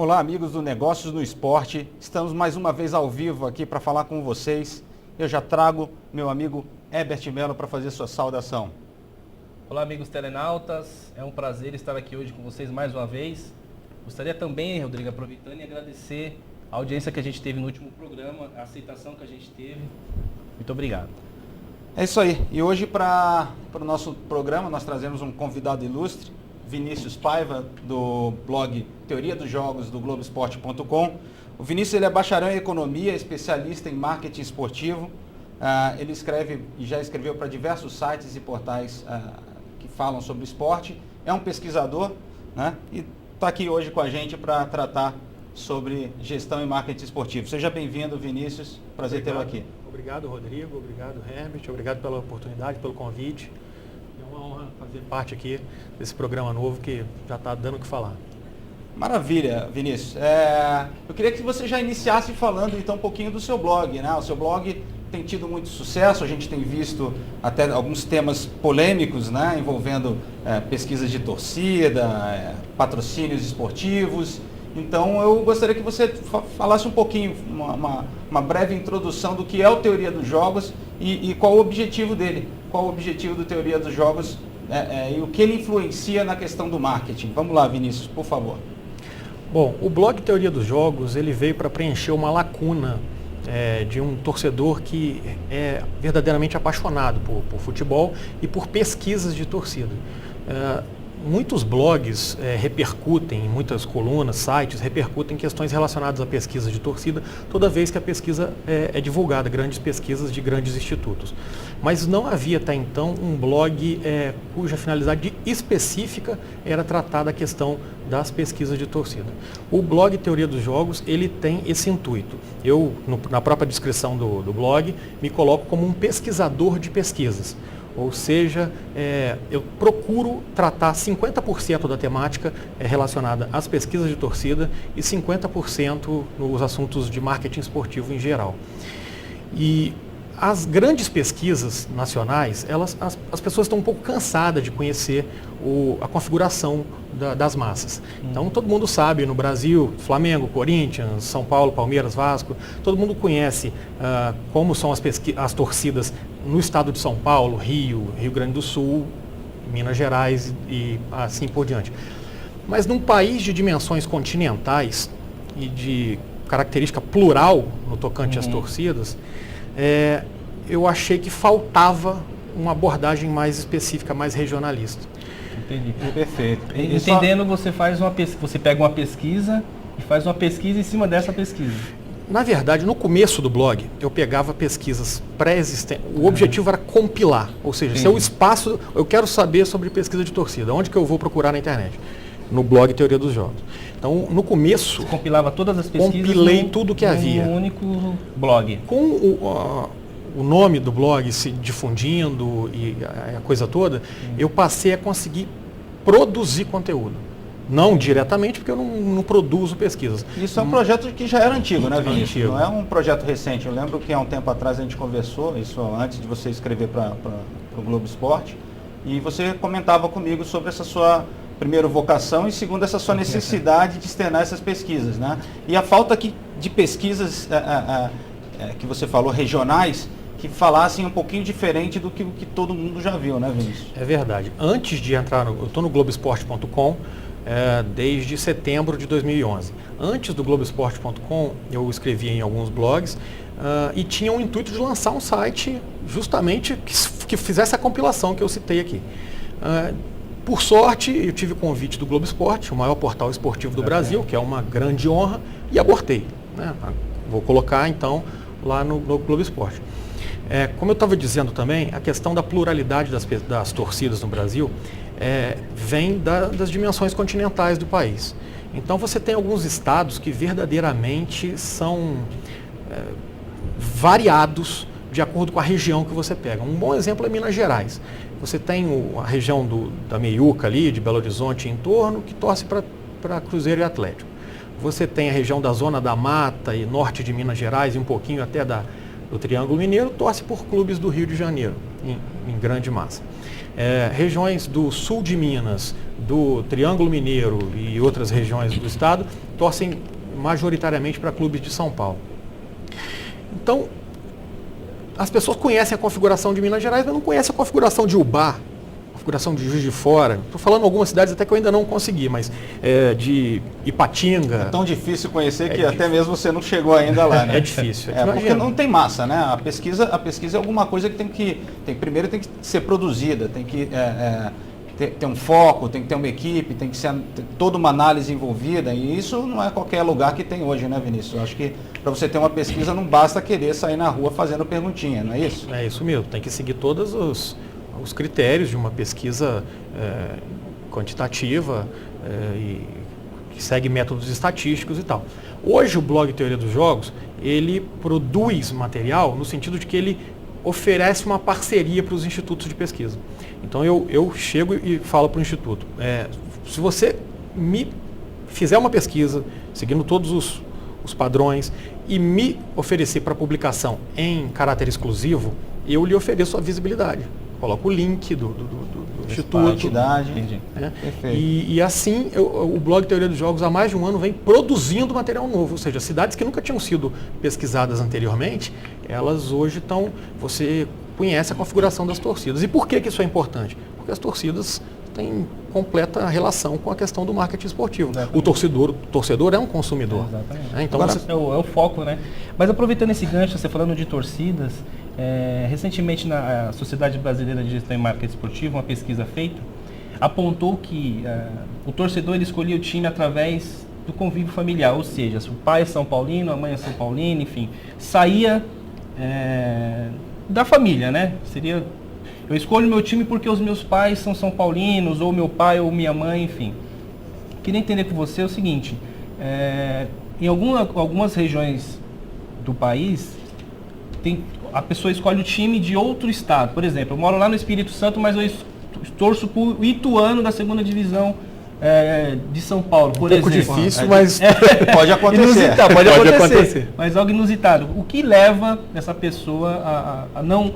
Olá, amigos do Negócios no Esporte. Estamos mais uma vez ao vivo aqui para falar com vocês. Eu já trago meu amigo Herbert Melo para fazer sua saudação. Olá, amigos telenautas. É um prazer estar aqui hoje com vocês mais uma vez. Gostaria também, Rodrigo, aproveitando e agradecer a audiência que a gente teve no último programa, a aceitação que a gente teve. Muito obrigado. É isso aí. E hoje para o nosso programa nós trazemos um convidado ilustre, Vinícius Paiva, do blog Teoria dos Jogos do Globoesporte.com. O Vinícius ele é bacharel em economia, especialista em marketing esportivo. Ele escreve e já escreveu para diversos sites e portais que falam sobre esporte. É um pesquisador, né? E está aqui hoje com a gente para tratar sobre gestão e marketing esportivo. Seja bem-vindo, Vinícius. Prazer tê-lo aqui. Obrigado, Rodrigo. Obrigado, Herbert. Obrigado pela oportunidade, pelo convite. É uma honra fazer parte aqui desse programa novo que já está dando o que falar. Maravilha, Vinícius. Eu queria que você já iniciasse falando então um pouquinho do seu blog, né? O seu blog tem tido muito sucesso, a gente tem visto até alguns temas polêmicos, né? Envolvendo pesquisas de torcida, patrocínios esportivos. Então eu gostaria que você falasse um pouquinho, uma breve introdução do que é o Teoria dos Jogos e qual o objetivo dele, qual o objetivo do Teoria dos Jogos e o que ele influencia na questão do marketing. Vamos lá, Vinícius, por favor. Bom, o blog Teoria dos Jogos ele veio para preencher uma lacuna de um torcedor que é verdadeiramente apaixonado por futebol e por pesquisas de torcida. Muitos blogs repercutem, muitas colunas, sites repercutem questões relacionadas à pesquisa de torcida toda vez que a pesquisa é divulgada, grandes pesquisas de grandes institutos. Mas não havia até então um blog cuja finalidade específica era tratar da questão das pesquisas de torcida. O blog Teoria dos Jogos ele tem esse intuito. Eu, na própria descrição do blog, me coloco como um pesquisador de pesquisas. Ou seja, eu procuro tratar 50% da temática relacionada às pesquisas de torcida e 50% nos assuntos de marketing esportivo em geral. E as grandes pesquisas nacionais, as pessoas estão um pouco cansadas de conhecer a configuração das massas. Então todo mundo sabe no Brasil, Flamengo, Corinthians, São Paulo, Palmeiras, Vasco, todo mundo conhece como são as torcidas no estado de São Paulo, Rio Grande do Sul, Minas Gerais e assim por diante. Mas num país de dimensões continentais e de característica plural no tocante às torcidas, eu achei que faltava uma abordagem mais específica, mais regionalista. Entendi. Perfeito. Entendendo, você pega uma pesquisa e faz uma pesquisa em cima dessa pesquisa. Na verdade, no começo do blog, eu pegava pesquisas pré-existentes. O objetivo era compilar, ou seja, se eu quero saber sobre pesquisa de torcida, onde que eu vou procurar na internet? No blog Teoria dos Jogos. Então, no começo... Você compilava todas as pesquisas? Compilei tudo que havia. Um único blog. Com o nome do blog se difundindo e a coisa toda, eu passei a conseguir produzir conteúdo. Não diretamente, porque eu não produzo pesquisas. Isso é um projeto que já era antigo, né, Vinícius? Antigo. Não é um projeto recente. Eu lembro que há um tempo atrás a gente conversou, isso antes de você escrever para o Globo Esporte, e você comentava comigo sobre essa sua, primeiro, vocação e, segundo, essa sua necessidade de externar essas pesquisas, né? E a falta de pesquisas que você falou, regionais, que falassem um pouquinho diferente do que todo mundo já viu, né, Vinícius? É verdade. Antes de entrar, eu estou no Globoesporte.com desde setembro de 2011. Antes do Globoesporte.com, eu escrevia em alguns blogs e tinha o intuito de lançar um site justamente que fizesse a compilação que eu citei aqui. Por sorte, eu tive o convite do Globo Esporte, o maior portal esportivo do Brasil, que é uma grande honra, e abortei. Né? Vou colocar, então, lá no Globo Esporte. Como eu estava dizendo também, a questão da pluralidade das torcidas no Brasil vem das dimensões continentais do país. Então você tem alguns estados que verdadeiramente são variados de acordo com a região que você pega. Um bom exemplo é Minas Gerais. Você tem a região da Meiuca ali, de Belo Horizonte e em torno, que torce para Cruzeiro e Atlético. Você tem a região da Zona da Mata e norte de Minas Gerais e um pouquinho até do Triângulo Mineiro, torce por clubes do Rio de Janeiro, em grande massa. Regiões do sul de Minas, do Triângulo Mineiro e outras regiões do estado, torcem majoritariamente para clubes de São Paulo. Então, as pessoas conhecem a configuração de Minas Gerais, mas não conhecem a configuração de Ubá, a configuração de Juiz de Fora. Estou falando algumas cidades até que eu ainda não consegui, mas de Ipatinga. É tão difícil conhecer que até mesmo você não chegou ainda lá, né? É difícil. Porque não tem massa, né? A pesquisa é alguma coisa que primeiro tem que ser produzida, tem que ter um foco, tem que ter uma equipe, tem que ser toda uma análise envolvida, e isso não é qualquer lugar que tem hoje, né, Vinícius? Eu acho que para você ter uma pesquisa não basta querer sair na rua fazendo perguntinha, não é isso? É isso mesmo, tem que seguir todos os critérios de uma pesquisa quantitativa e que segue métodos estatísticos e tal. Hoje o blog Teoria dos Jogos, ele produz material no sentido de que ele oferece uma parceria para os institutos de pesquisa. Então eu chego e falo para o instituto, se você me fizer uma pesquisa, seguindo todos os padrões, e me oferecer para publicação em caráter exclusivo, eu lhe ofereço a visibilidade. Coloco o link do instituto. Entidade. Perfeito. E assim, o blog Teoria dos Jogos há mais de um ano vem produzindo material novo, ou seja, cidades que nunca tinham sido pesquisadas anteriormente, elas hoje estão, você conhece a configuração das torcidas. E por que isso é importante? Porque as torcidas têm completa relação com a questão do marketing esportivo. O torcedor é um consumidor. Exatamente. Então, agora, é o foco, né? Mas aproveitando esse gancho, você falando de torcidas, recentemente na Sociedade Brasileira de Gestão e Marketing Esportivo, uma pesquisa feita, apontou que o torcedor ele escolhia o time através do convívio familiar, ou seja, se o pai é São Paulino, a mãe é São Paulina, enfim, saía da família, né? Seria, eu escolho meu time porque os meus pais são São Paulinos, ou meu pai ou minha mãe, enfim. Queria entender com você o seguinte, em algumas regiões do país, a pessoa escolhe o time de outro estado. Por exemplo, eu moro lá no Espírito Santo, mas eu torço para o Ituano da 2ª divisão de São Paulo, por exemplo. Um pouco difícil, mas pode acontecer. Pode acontecer. Mas algo inusitado. O que leva essa pessoa a não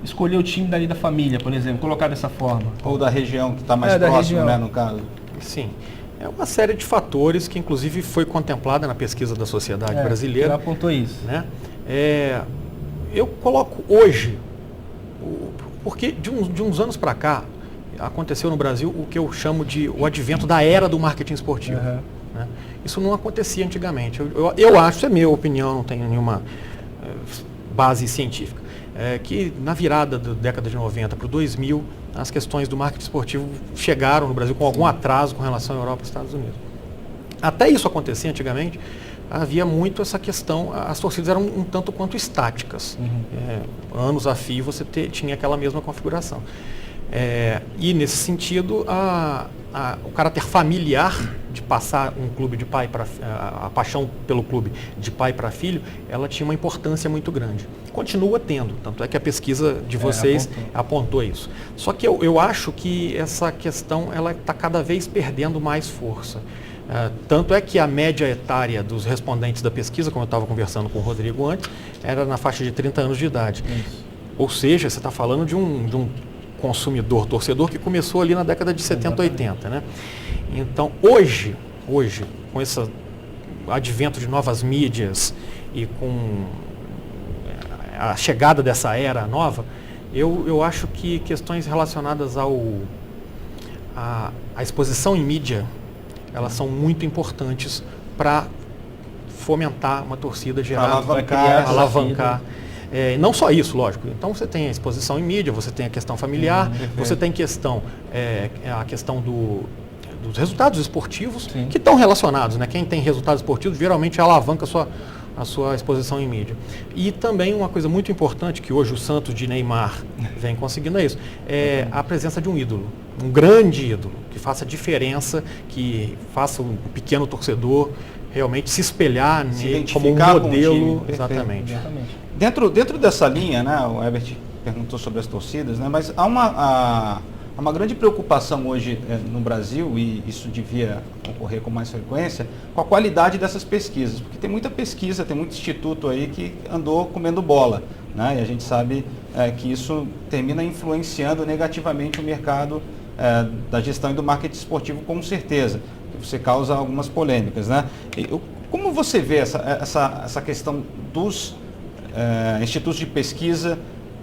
escolher o time dali da família, por exemplo, colocar dessa forma? Ou da região que está mais próximo, né, no caso? Sim. É uma série de fatores que, inclusive, foi contemplada na pesquisa da Sociedade Brasileira. Já apontou isso. Né? Eu coloco hoje, porque de uns anos para cá, aconteceu no Brasil o que eu chamo de o advento da era do marketing esportivo. Uhum. Né? Isso não acontecia antigamente. Eu acho, isso é minha opinião, não tenho nenhuma base científica, que na virada da década de 90 para o 2000, as questões do marketing esportivo chegaram no Brasil com algum atraso com relação à Europa e Estados Unidos. Até isso acontecer antigamente, havia muito essa questão, as torcidas eram um tanto quanto estáticas. Anos a fio você tinha aquela mesma configuração. E nesse sentido, o caráter familiar de passar um clube de pai para a paixão pelo clube de pai para filho, ela tinha uma importância muito grande. Continua tendo, tanto é que a pesquisa de vocês apontou isso. Só que eu acho que essa questão ela está cada vez perdendo mais força. Tanto é que a média etária dos respondentes da pesquisa, como eu estava conversando com o Rodrigo antes, era na faixa de 30 anos de idade. Isso. Ou seja, você está falando de um consumidor, torcedor que começou ali na década de 70, 80, né? Então, hoje, com esse advento de novas mídias e com a chegada dessa era nova, eu acho que questões relacionadas à exposição em mídia, elas são muito importantes para fomentar uma torcida, gerar, alavancar. Não só isso, lógico. Então você tem a exposição em mídia, você tem a questão familiar, você tem a questão dos resultados esportivos, que estão relacionados, né? Quem tem resultados esportivos geralmente alavanca a sua exposição em mídia. E também uma coisa muito importante que hoje o Santos de Neymar vem conseguindo é isso, a presença de um ídolo, um grande ídolo, que faça diferença, que faça um pequeno torcedor realmente se espelhar nele como um modelo. Exatamente. Dentro dessa linha, né, o Herbert perguntou sobre as torcidas, né, mas há uma grande preocupação hoje no Brasil, e isso devia ocorrer com mais frequência, com a qualidade dessas pesquisas, porque tem muita pesquisa, tem muito instituto aí que andou comendo bola, né, e a gente sabe que isso termina influenciando negativamente o mercado da gestão e do marketing esportivo, com certeza. você causa algumas polêmicas, né? Como você vê essa questão dos institutos de pesquisa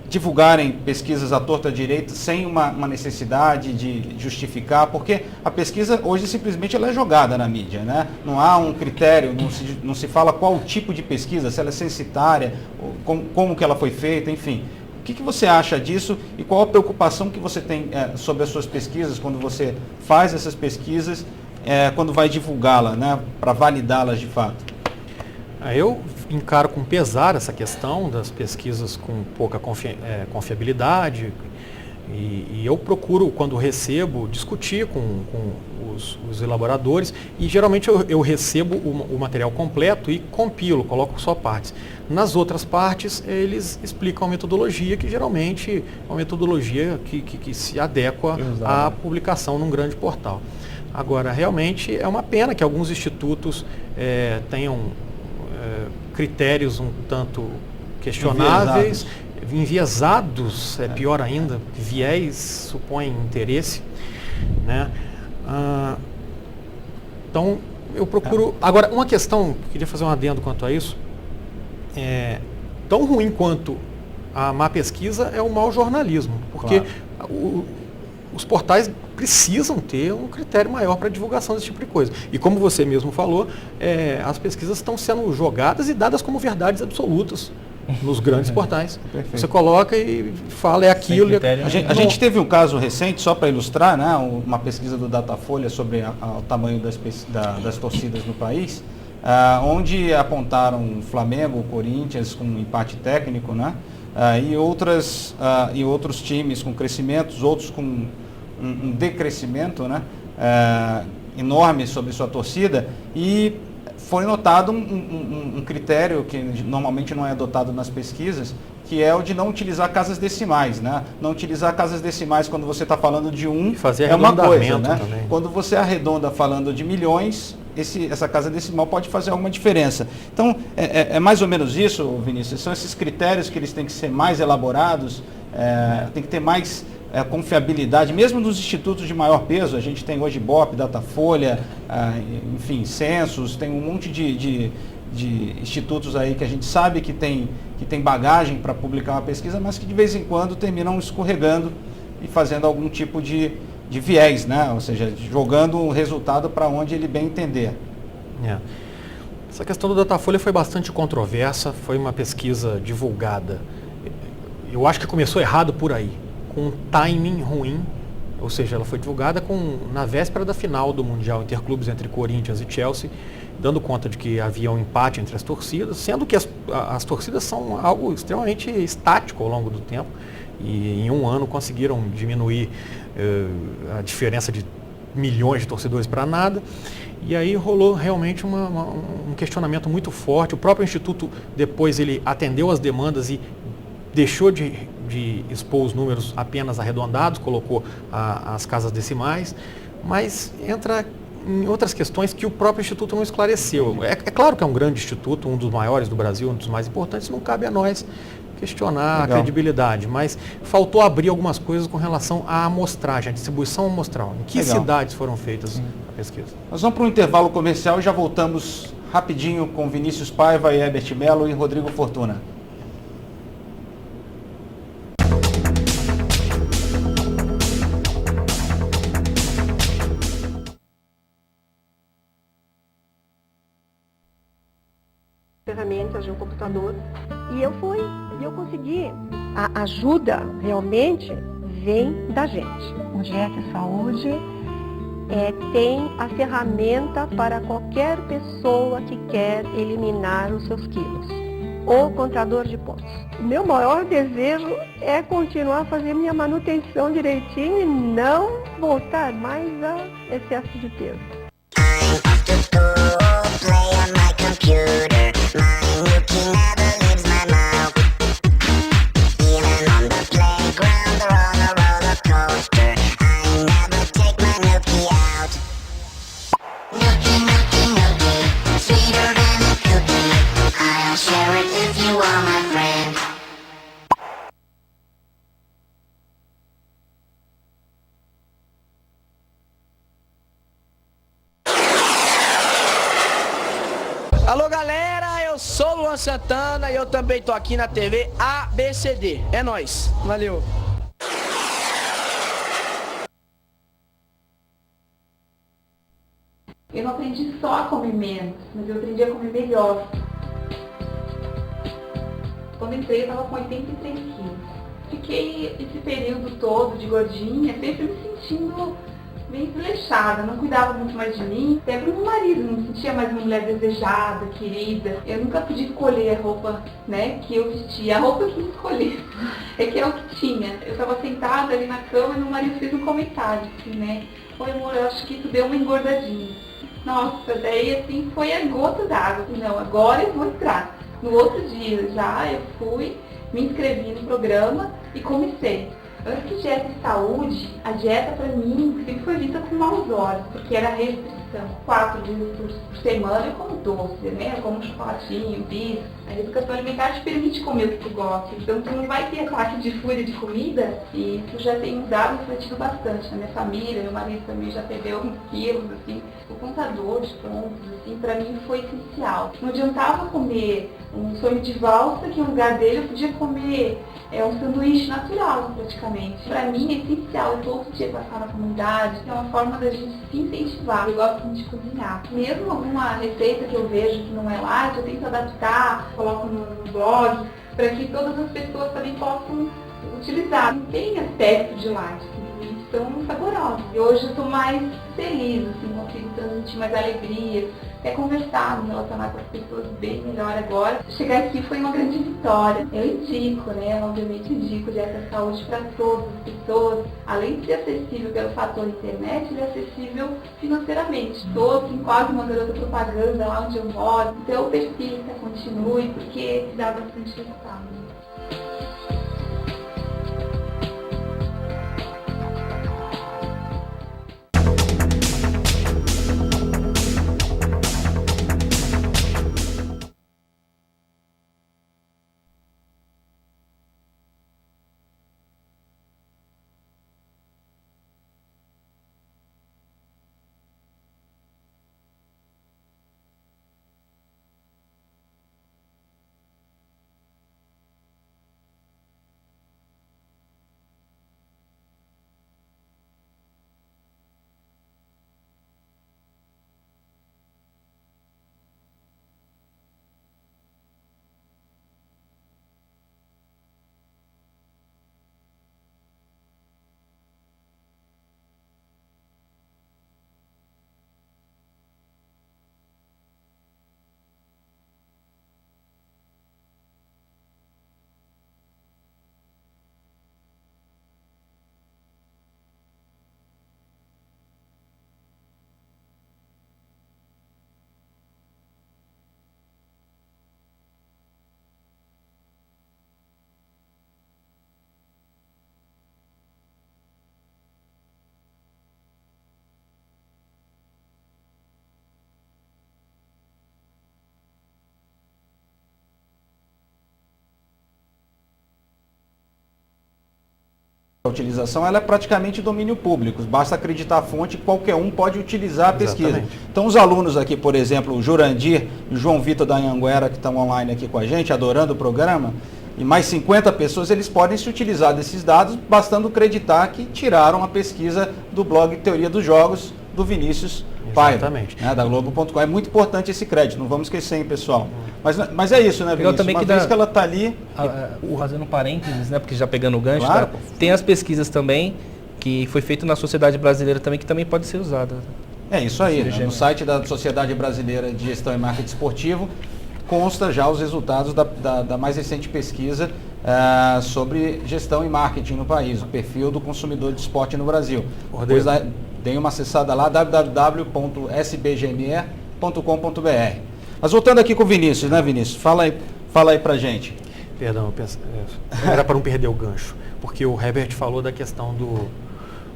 divulgarem pesquisas à torta direita sem uma necessidade de justificar, porque a pesquisa hoje simplesmente ela é jogada na mídia, né? Não há um critério, não se fala qual o tipo de pesquisa, se ela é censitária, como que ela foi feita, enfim. O que você acha disso e qual a preocupação que você tem sobre as suas pesquisas, quando você faz essas pesquisas, quando vai divulgá-la, né, para validá-las de fato? Eu encaro com pesar essa questão das pesquisas com pouca confiabilidade e eu procuro, quando recebo, discutir com os elaboradores e geralmente eu recebo o material completo e compilo, coloco só partes. Nas outras partes, eles explicam a metodologia, que geralmente é uma metodologia que se adequa à publicação num grande portal. Agora, realmente é uma pena que alguns institutos tenham critérios um tanto questionáveis, enviesados, pior ainda, viés supõe interesse, né? Então, eu procuro... Agora, uma questão, queria fazer um adendo quanto a isso, tão ruim quanto a má pesquisa é o mau jornalismo, porque os portais precisam ter um critério maior para divulgação desse tipo de coisa. E como você mesmo falou, as pesquisas estão sendo jogadas e dadas como verdades absolutas nos grandes portais. Perfeito. Você coloca e fala, é aquilo. A gente teve um caso recente, só para ilustrar, né, uma pesquisa do Datafolha sobre o tamanho das torcidas no país, onde apontaram Flamengo, Corinthians com empate técnico, né, e outros times com crescimentos, outros com um decrescimento, né, enorme sobre sua torcida, e foi notado um critério que normalmente não é adotado nas pesquisas, que é o de não utilizar casas decimais, né? Não utilizar casas decimais quando você está falando de é uma coisa, né? Também. Quando você arredonda falando de milhões, essa casa decimal pode fazer alguma diferença. Então, é mais ou menos isso, Vinícius? São esses critérios que eles têm que ser mais elaborados, tem que ter mais confiabilidade, mesmo nos institutos de maior peso. A gente tem hoje Ibope, Datafolha, enfim, Census, tem um monte de institutos aí que a gente sabe que tem bagagem para publicar uma pesquisa, mas que de vez em quando terminam escorregando e fazendo algum tipo de viés, né? Ou seja, jogando o resultado para onde ele bem entender. Essa questão do Datafolha foi bastante controversa, foi uma pesquisa divulgada. Eu acho que começou errado por aí, com um timing ruim, ou seja, ela foi divulgada na véspera da final do Mundial Interclubes entre Corinthians e Chelsea, dando conta de que havia um empate entre as torcidas, sendo que as torcidas são algo extremamente estático ao longo do tempo, e em um ano conseguiram diminuir a diferença de milhões de torcedores para nada, e aí rolou realmente um questionamento muito forte. O próprio Instituto depois ele atendeu as demandas e deixou de expor os números apenas arredondados, colocou as casas decimais, mas entra em outras questões que o próprio Instituto não esclareceu. É claro que é um grande instituto, um dos maiores do Brasil, um dos mais importantes, não cabe a nós questionar a credibilidade, mas faltou abrir algumas coisas com relação à amostragem, à distribuição amostral. Em que cidades foram feitas a pesquisa? Nós vamos para um intervalo comercial e já voltamos rapidinho com Vinícius Paiva, Herbert Melo e Rodrigo Fortuna. Ferramentas de um computador e eu consegui. A ajuda realmente vem da gente. O GS Saúde tem a ferramenta para qualquer pessoa que quer eliminar os seus quilos. O contador de pontos. O meu maior desejo é continuar a fazer minha manutenção direitinho e não voltar mais a excesso de peso. galera, eu sou o Luan Santana e eu também tô aqui na TV ABCD. É nóis, valeu! Eu não aprendi só a comer menos, mas eu aprendi a comer melhor. Quando entrei eu estava com 83 quilos. Fiquei esse período todo de gordinha, sempre me sentindo bem desleixada, não cuidava muito mais de mim, até pro meu marido, não me sentia mais uma mulher desejada, querida. Eu nunca podia escolher a roupa, né, que eu vestia, a roupa que eu escolhi, é que é o que tinha. Eu estava sentada ali na cama e meu marido fez um comentário, assim, né, oi amor, eu acho que tu deu uma engordadinha. Nossa, daí assim foi a gota d'água, assim, não, agora eu vou entrar. No outro dia já eu fui, me inscrevi no programa e comecei. Antes de dieta e saúde, a dieta para mim sempre foi vista com maus olhos, porque era restrição. 4 vezes por semana eu como doce, né? Eu como chocolatinho, bis. A reeducação alimentar te permite comer o que tu gosta, então tu não vai ter ataque de fúria de comida, e isso já tem mudado e refletido bastante na minha família. Meu marido também já perdeu uns quilos, assim. O contador de pontos, assim, para mim foi essencial. Não adiantava comer um sonho de valsa, que no lugar dele eu podia comer um sanduíche natural, praticamente. Para mim é essencial, eu todo dia passar na comunidade, é uma forma da gente se incentivar. Eu gosto muito de cozinhar. Mesmo alguma receita que eu vejo que não é light, eu tento adaptar, coloco no blog, para que todas as pessoas também possam utilizar. Não tem aspecto de light, simplesmente são saborosos. E hoje eu estou mais feliz, assim, consigo transmitir mais alegria, até conversar, me relacionar com as pessoas bem melhor agora. Chegar aqui foi uma grande vitória. Eu indico, né, obviamente indico dieta saúde para todas as pessoas. Além de ser acessível pelo fator internet, ele é acessível financeiramente. Estou assim, quase uma garota propaganda lá onde eu moro. Então persista, continue, porque dá bastante resultado. A utilização ela é praticamente domínio público, basta acreditar a fonte, qualquer um pode utilizar a pesquisa. Exatamente. Então os alunos aqui, por exemplo, o Jurandir e o João Vitor da Anhanguera, que estão online aqui com a gente, adorando o programa, e mais 50 pessoas, eles podem se utilizar desses dados, bastando acreditar que tiraram a pesquisa do blog Teoria dos Jogos, do Vinícius Paiva, né, da Globo.com. É muito importante esse crédito, não vamos esquecer, hein, pessoal. Mas é isso, né, Vinícius? também uma vez que ela está ali... Fazendo um parênteses, né, porque já pegando o gancho, Claro. tá? Tem as pesquisas também, que foi feito na Sociedade Brasileira também, que também pode ser usada. É isso aí, né? No site da Sociedade Brasileira de Gestão e Marketing Esportivo consta já os resultados da mais recente pesquisa sobre gestão e marketing no país, o perfil do consumidor de esporte no Brasil. Depois deem uma acessada lá, www.sbgme.com.br. Mas voltando aqui com o Vinícius, né, Vinícius? Fala aí pra gente. Perdão, era para não perder o gancho, porque o Herbert falou da questão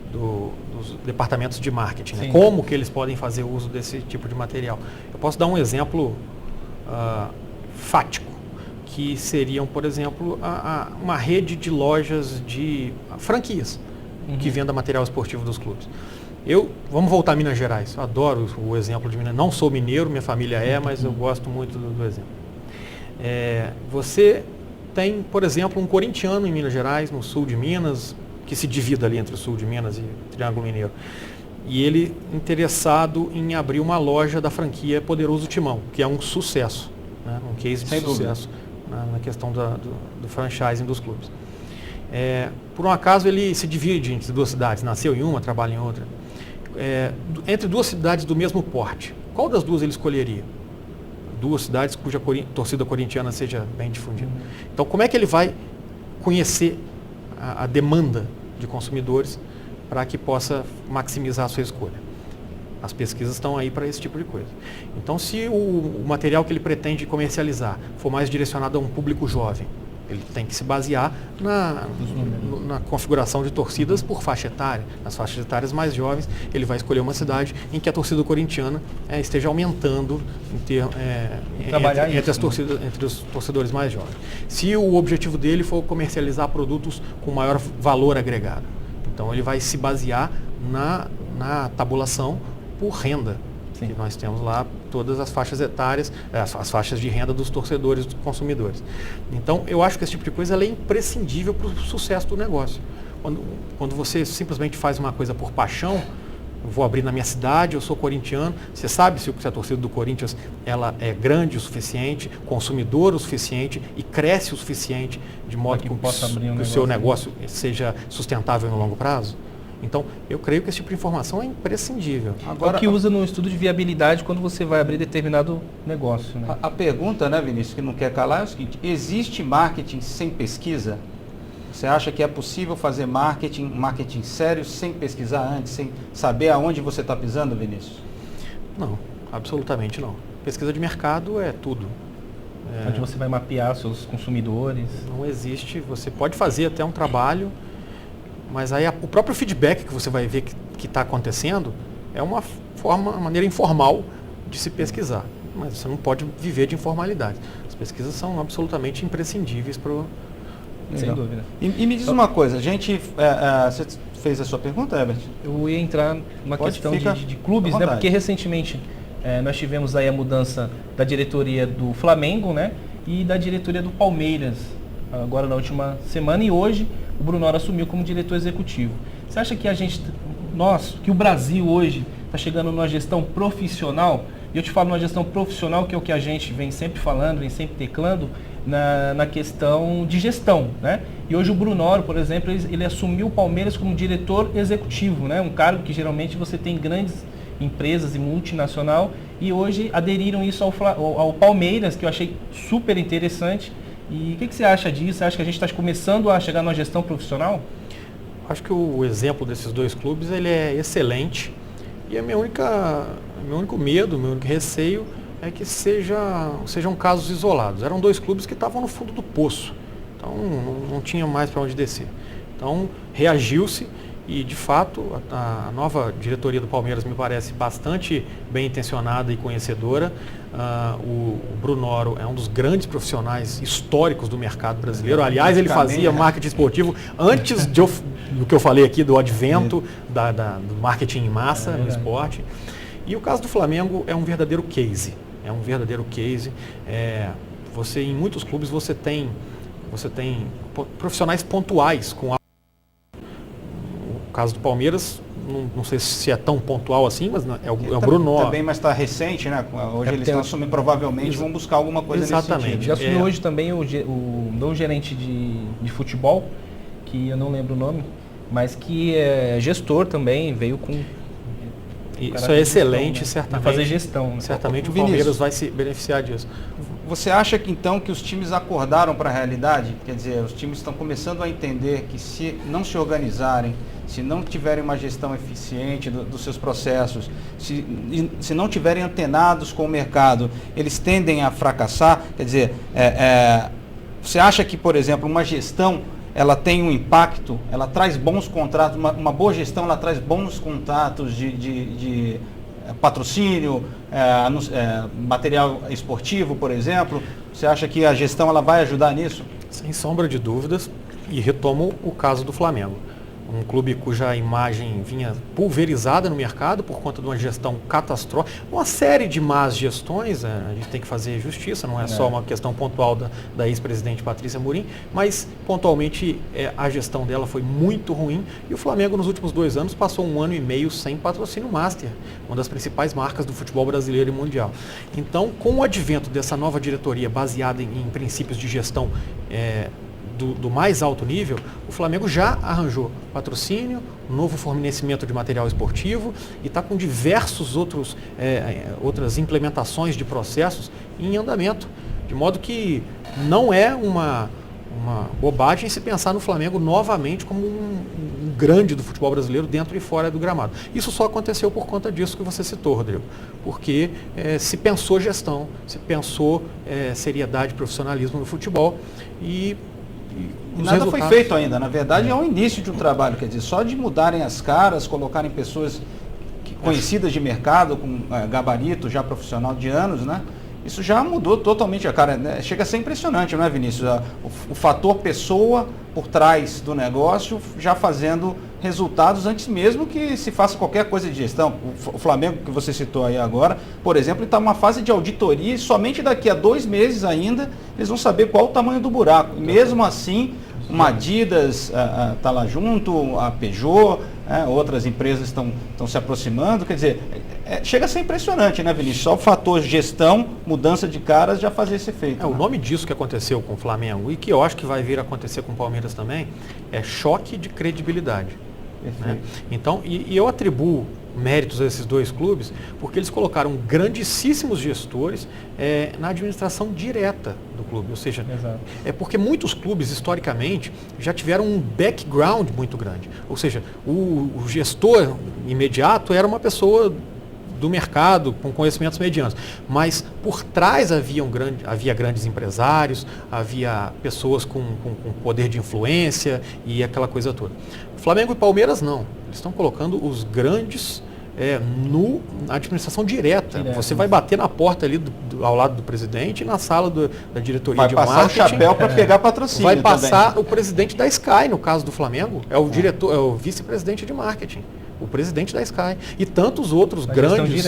dos departamentos de marketing, né? Como que eles podem fazer uso desse tipo de material. Eu posso dar um exemplo fático, que seriam, por exemplo, uma rede de lojas de franquias que venda material esportivo dos clubes. Vamos voltar a Minas Gerais. Eu adoro o exemplo de Minas. Não sou mineiro, minha família mas eu gosto muito do exemplo. Você tem, por exemplo, um corintiano em Minas Gerais, no sul de Minas, que se divide ali entre o sul de Minas e o Triângulo Mineiro. E ele interessado em abrir uma loja da franquia Poderoso Timão, que é um sucesso, né? Um case de sucesso na questão do franchising dos clubes. Por um acaso ele se divide entre duas cidades, nasceu em uma, trabalha em outra. Entre duas cidades do mesmo porte, qual das duas ele escolheria? Duas cidades cuja torcida corintiana seja bem difundida. Então, como é que ele vai conhecer a demanda de consumidores para que possa maximizar a sua escolha? As pesquisas estão aí para esse tipo de coisa. Então, se o material que ele pretende comercializar for mais direcionado a um público jovem, ele tem que se basear na configuração de torcidas por faixa etária. Nas faixas etárias mais jovens, ele vai escolher uma cidade em que a torcida corintiana esteja aumentando entre os torcedores mais jovens. Se o objetivo dele for comercializar produtos com maior valor agregado, então ele vai se basear na tabulação por renda. Sim. Que nós temos lá todas as faixas etárias, as faixas de renda dos torcedores, dos consumidores. Então, eu acho que esse tipo de coisa ela é imprescindível para o sucesso do negócio. Quando você simplesmente faz uma coisa por paixão, eu vou abrir na minha cidade, eu sou corintiano, você sabe se a torcida do Corinthians ela é grande o suficiente, consumidora o suficiente e cresce o suficiente de modo que o seu negócio seja sustentável no longo prazo? Então, eu creio que esse tipo de informação é imprescindível. Agora, é o que usa no estudo de viabilidade quando você vai abrir determinado negócio. Né? A pergunta, né, Vinícius, que não quer calar é o seguinte: existe marketing sem pesquisa? Você acha que é possível fazer marketing sério sem pesquisar antes, sem saber aonde você está pisando, Vinícius? Não, absolutamente não. Pesquisa de mercado é tudo. Onde você vai mapear seus consumidores? Não existe. Você pode fazer até um trabalho, mas aí o próprio feedback que você vai ver que está acontecendo é uma maneira informal de se pesquisar. Mas você não pode viver de informalidade. As pesquisas são absolutamente imprescindíveis para o... Sem dúvida. E me diz uma coisa, você fez a sua pergunta, Herbert? Eu ia entrar numa questão de clubes, né? Porque recentemente nós tivemos aí a mudança da diretoria do Flamengo, né? E da diretoria do Palmeiras, agora na última semana, e hoje o Brunoro assumiu como diretor executivo. Você acha que que o Brasil hoje está chegando numa gestão profissional? E eu te falo numa gestão profissional, que é o que a gente vem sempre falando, vem sempre teclando, na questão de gestão, né? E hoje o Brunoro, por exemplo, ele assumiu o Palmeiras como diretor executivo, né? Um cargo que geralmente você tem grandes empresas e multinacional, e hoje aderiram isso ao Palmeiras, que eu achei super interessante. E o que você acha disso? Você acha que a gente está começando a chegar numa gestão profissional? Acho que o exemplo desses dois clubes ele é excelente, e meu único medo, meu único receio é que sejam casos isolados. Eram dois clubes que estavam no fundo do poço, então não tinha mais para onde descer. Então reagiu-se e, de fato, a nova diretoria do Palmeiras me parece bastante bem intencionada e conhecedora. O Brunoro é um dos grandes profissionais históricos do mercado brasileiro. Aliás, ele fazia marketing esportivo antes do que eu falei aqui, do advento do marketing em massa no esporte. E o caso do Flamengo é um verdadeiro case. Você, em muitos clubes você tem profissionais pontuais com o caso do Palmeiras, não sei se é tão pontual assim, mas é o Brunoro. Também, mas está recente, né? Hoje eles estão assumindo, provavelmente vão buscar alguma coisa nesse sentido. Já assumiu hoje também o gerente de futebol, que eu não lembro o nome, mas que é gestor também, veio com... Isso é excelente, gestão, né? certamente. Fazer gestão. Né? Certamente o Palmeiras vai se beneficiar disso. Você acha que então que os times acordaram para a realidade? Quer dizer, os times estão começando a entender que se não se organizarem, se não tiverem uma gestão eficiente dos seus processos, se não tiverem antenados com o mercado, eles tendem a fracassar? Quer dizer, você acha que, por exemplo, uma gestão ela tem um impacto, ela traz bons contratos, uma boa gestão ela traz bons contatos de patrocínio, material esportivo, por exemplo? Você acha que a gestão ela vai ajudar nisso? Sem sombra de dúvidas, e retomo o caso do Flamengo. um clube cuja imagem vinha pulverizada no mercado por conta de uma gestão catastrófica, uma série de más gestões, a gente tem que fazer justiça, não é só uma questão pontual da ex-presidente Patrícia Morim, mas pontualmente a gestão dela foi muito ruim e o Flamengo nos últimos 2 anos passou 1 ano e meio sem patrocínio master, uma das principais marcas do futebol brasileiro e mundial. Então, com o advento dessa nova diretoria baseada em princípios de gestão do mais alto nível, o Flamengo já arranjou patrocínio, novo fornecimento de material esportivo e está com diversos outras implementações de processos em andamento, de modo que não é uma bobagem se pensar no Flamengo novamente como um grande do futebol brasileiro dentro e fora do gramado. Isso só aconteceu por conta disso que você citou, Rodrigo, porque se pensou gestão, se pensou seriedade e profissionalismo no futebol e nada foi feito ainda. Na verdade, é o início de um trabalho. Quer dizer, só de mudarem as caras, colocarem pessoas conhecidas de mercado, com gabarito já profissional de anos, né? Isso já mudou totalmente a cara. Né? Chega a ser impressionante, não é, Vinícius? O fator pessoa por trás do negócio já fazendo resultados antes mesmo que se faça qualquer coisa de gestão. O Flamengo, que você citou aí agora, por exemplo, está numa fase de auditoria e somente daqui a 2 meses ainda eles vão saber qual o tamanho do buraco. E mesmo assim, uma Adidas está lá junto, a Peugeot, outras empresas estão se aproximando. Quer dizer, chega a ser impressionante, né, Vinícius? Só o fator gestão, mudança de caras já fazer esse efeito. O nome disso que aconteceu com o Flamengo e que eu acho que vai vir a acontecer com o Palmeiras também é choque de credibilidade. Né? Então, e eu atribuo méritos a esses 2 clubes porque eles colocaram grandíssimos gestores na administração direta do clube, ou seja, é porque muitos clubes historicamente já tiveram um background muito grande, ou seja, o gestor imediato era uma pessoa do mercado com conhecimentos medianos, mas por trás havia grandes empresários, havia pessoas com poder de influência e aquela coisa toda. Flamengo e Palmeiras não, eles estão colocando os grandes na administração direta. Você vai bater na porta ali ao lado do presidente e na sala da diretoria de marketing. Vai passar o chapéu para pegar patrocínio. Vai passar também o presidente da Sky, no caso do Flamengo, é o diretor, é o vice-presidente de marketing. O presidente da Sky e tantos outros grandes.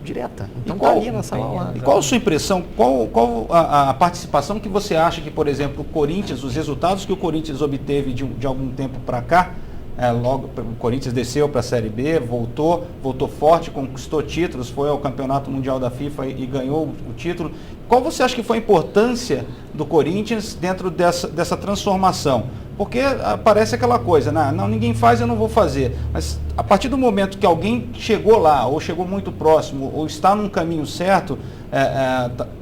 Direta. Então está ali na sala lá. E qual a sua impressão? Qual a participação que você acha que, por exemplo, o Corinthians, os resultados que o Corinthians obteve de algum tempo para cá, logo o Corinthians desceu para a Série B, voltou forte, conquistou títulos, foi ao Campeonato Mundial da FIFA e ganhou o título. Qual você acha que foi a importância do Corinthians dentro dessa transformação? Porque parece aquela coisa, não, ninguém faz, eu não vou fazer. Mas a partir do momento que alguém chegou lá, ou chegou muito próximo, ou está num caminho certo,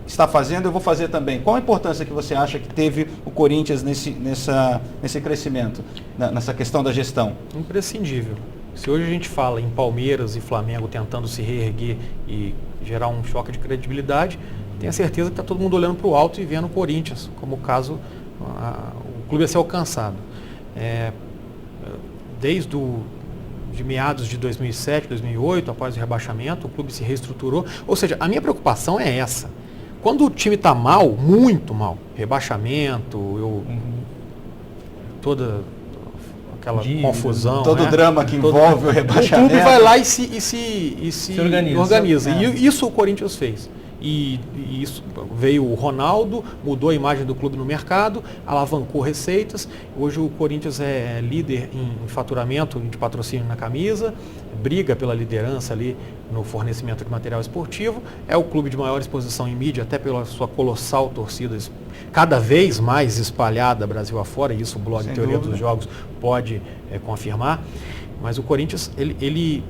está fazendo, eu vou fazer também. Qual a importância que você acha que teve o Corinthians nesse crescimento, nessa questão da gestão? Imprescindível. Se hoje a gente fala em Palmeiras e Flamengo tentando se reerguer e gerar um choque de credibilidade, tenha certeza que está todo mundo olhando para o alto e vendo o Corinthians, como o caso, o clube a ser alcançado. De meados de 2007, 2008, após o rebaixamento, o clube se reestruturou. Ou seja, a minha preocupação é essa. Quando o time está mal, muito mal, rebaixamento, toda aquela confusão. Todo o drama que envolve o rebaixamento. O clube vai lá e se organiza. E isso o Corinthians fez. E isso veio o Ronaldo, mudou a imagem do clube no mercado, alavancou receitas. Hoje o Corinthians é líder em faturamento de patrocínio na camisa, briga pela liderança ali no fornecimento de material esportivo, é o clube de maior exposição em mídia, até pela sua colossal torcida cada vez mais espalhada Brasil afora, e isso o blog Teoria dos Jogos pode confirmar. Mas o Corinthians, ele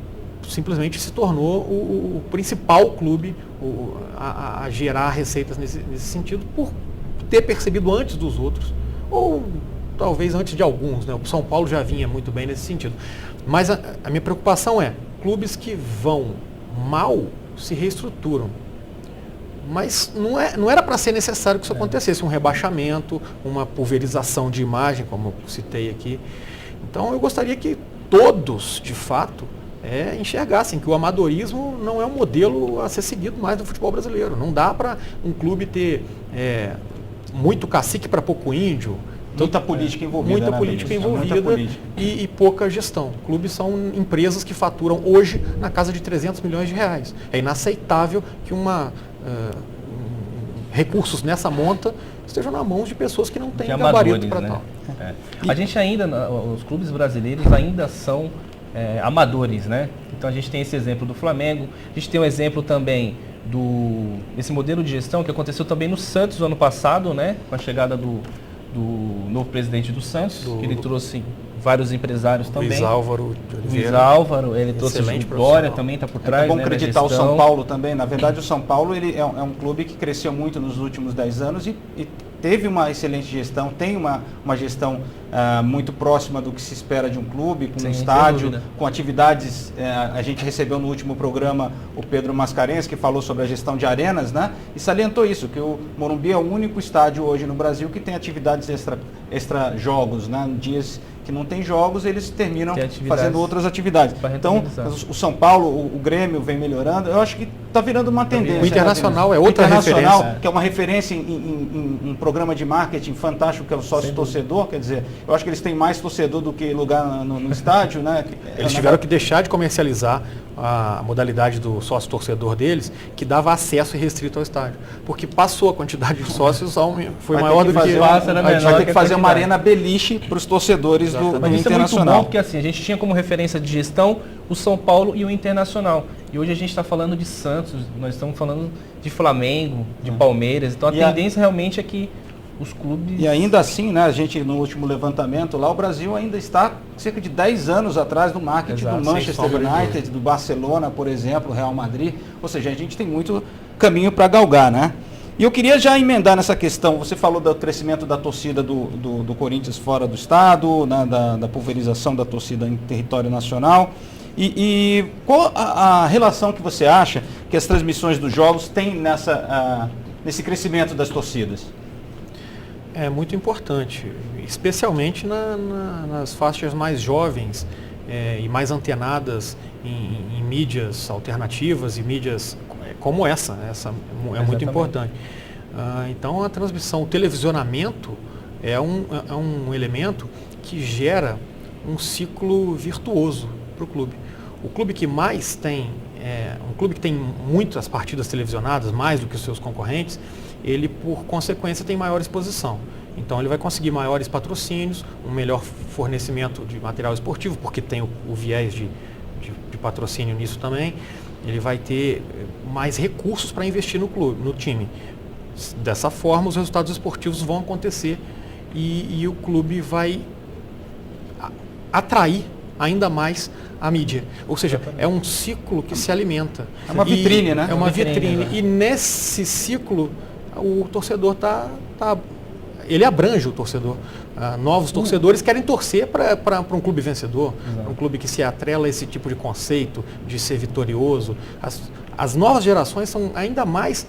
simplesmente se tornou o principal clube a gerar receitas nesse sentido, por ter percebido antes dos outros, ou talvez antes de alguns, né? O São Paulo já vinha muito bem nesse sentido. Mas a minha preocupação é, clubes que vão mal se reestruturam. Mas não era para ser necessário que isso acontecesse, um rebaixamento, uma pulverização de imagem, como eu citei aqui. Então eu gostaria que todos, de fato, enxergassem que o amadorismo não é um modelo a ser seguido mais no futebol brasileiro. Não dá para um clube ter muito cacique para pouco índio Muita política envolvida. Muita né, política Vinícius? envolvida Muita política. E pouca gestão. Clubes são empresas que faturam hoje na casa de 300 milhões de reais. É inaceitável que recursos nessa monta estejam na mão de pessoas que não têm gabarito para tal. A gente ainda, os clubes brasileiros ainda são amadores, né? Então a gente tem esse exemplo do Flamengo, a gente tem um exemplo também desse modelo de gestão que aconteceu também no Santos no ano passado, né? Com a chegada do novo presidente do Santos, que ele trouxe vários empresários também. Luiz Álvaro de Oliveira. Luiz Álvaro, ele trouxe o Dória, também está por trás. É bom né, acreditar o São Paulo também. Na verdade, o São Paulo ele é um clube que cresceu muito nos últimos 10 anos e teve uma excelente gestão, tem uma gestão muito próxima do que se espera de um clube, com um estádio, com atividades. A gente recebeu no último programa o Pedro Mascarenhas, que falou sobre a gestão de arenas, né? E salientou isso, que o Morumbi é o único estádio hoje no Brasil que tem atividades extra jogos, né? Dias que não tem jogos, eles terminam fazendo outras atividades. Então, o São Paulo, o Grêmio vem melhorando. Eu acho que está virando uma tendência. O Internacional é outra referência. Que é uma referência em um programa de marketing fantástico, que é o sócio-torcedor. Quer dizer, eu acho que eles têm mais torcedor do que lugar no estádio, né? Eles tiveram que deixar de comercializar a modalidade do sócio-torcedor deles, que dava acesso irrestrito ao estádio. Porque passou a quantidade de sócios, foi maior do que... Vai ter que fazer uma arena beliche para os torcedores do Mas isso Internacional. É muito bom, porque assim, a gente tinha como referência de gestão o São Paulo e o Internacional. E hoje a gente está falando de Santos, nós estamos falando de Flamengo, de Palmeiras. Então a tendência realmente é que os clubes... E ainda assim, né, a gente no último levantamento lá, o Brasil ainda está cerca de 10 anos atrás do marketing do Manchester United, do Barcelona, por exemplo, Real Madrid. Ou seja, a gente tem muito caminho para galgar, né? E eu queria já emendar nessa questão, você falou do crescimento da torcida do Corinthians fora do estado, né, da pulverização da torcida em território nacional. E qual a relação que você acha que as transmissões dos jogos têm nesse crescimento das torcidas? É muito importante, especialmente nas faixas mais jovens e mais antenadas em mídias alternativas e mídias como essa é muito importante. Então a transmissão, o televisionamento é um elemento que gera um ciclo virtuoso para o clube. O clube que mais tem, um clube que tem muitas partidas televisionadas, mais do que os seus concorrentes, ele por consequência tem maior exposição. Então ele vai conseguir maiores patrocínios, um melhor fornecimento de material esportivo, porque tem o viés de patrocínio nisso também. Ele vai ter mais recursos para investir no clube, no time. Dessa forma, os resultados esportivos vão acontecer e o clube vai atrair ainda mais a mídia. Ou seja, é um ciclo que se alimenta. É uma vitrine, né? É uma vitrine. E nesse ciclo, o torcedor ele abrange o torcedor. Novos torcedores querem torcer para um clube vencedor, um clube que se atrela a esse tipo de conceito de ser vitorioso. As novas gerações são ainda mais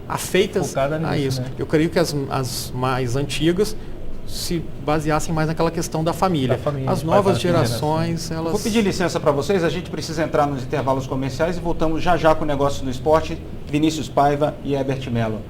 afeitas a isso. Né? Eu creio que as mais antigas se baseassem mais naquela questão da família. As novas gerações, elas... Vou pedir licença para vocês, a gente precisa entrar nos intervalos comerciais e voltamos já com o Negócio do Esporte, Vinícius Paiva e Herbert Mello.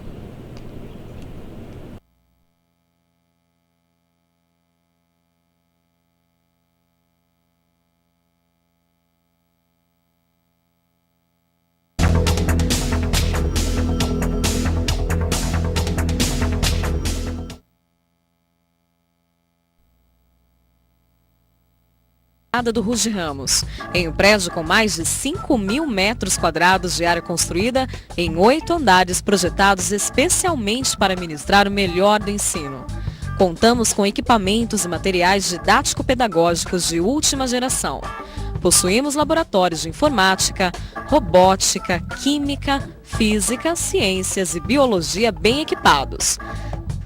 Do Ruge Ramos, em um prédio com mais de 5.000 metros quadrados de área construída, em 8 andares projetados especialmente para ministrar o melhor do ensino. Contamos com equipamentos e materiais didático-pedagógicos de última geração. Possuímos laboratórios de informática, robótica, química, física, ciências e biologia bem equipados.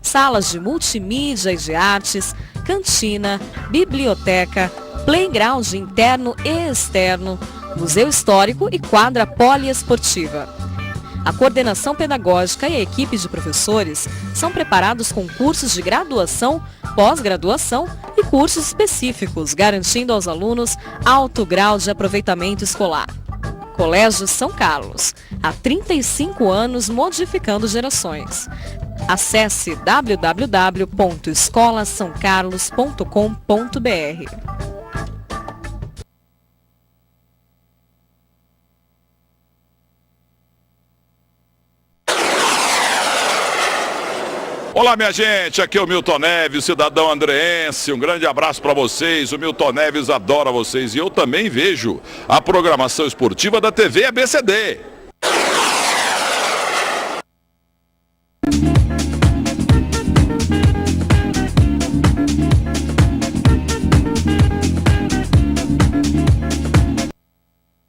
Salas de multimídia e de artes, cantina, biblioteca, playground interno e externo, museu histórico e quadra poliesportiva. A coordenação pedagógica e a equipe de professores são preparados com cursos de graduação, pós-graduação e cursos específicos, garantindo aos alunos alto grau de aproveitamento escolar. Colégio São Carlos, há 35 anos modificando gerações. Acesse www.escolasaocarlos.com.br. Olá, minha gente, aqui é o Milton Neves, cidadão andreense, um grande abraço para vocês. O Milton Neves adora vocês e eu também vejo a programação esportiva da TV ABCD.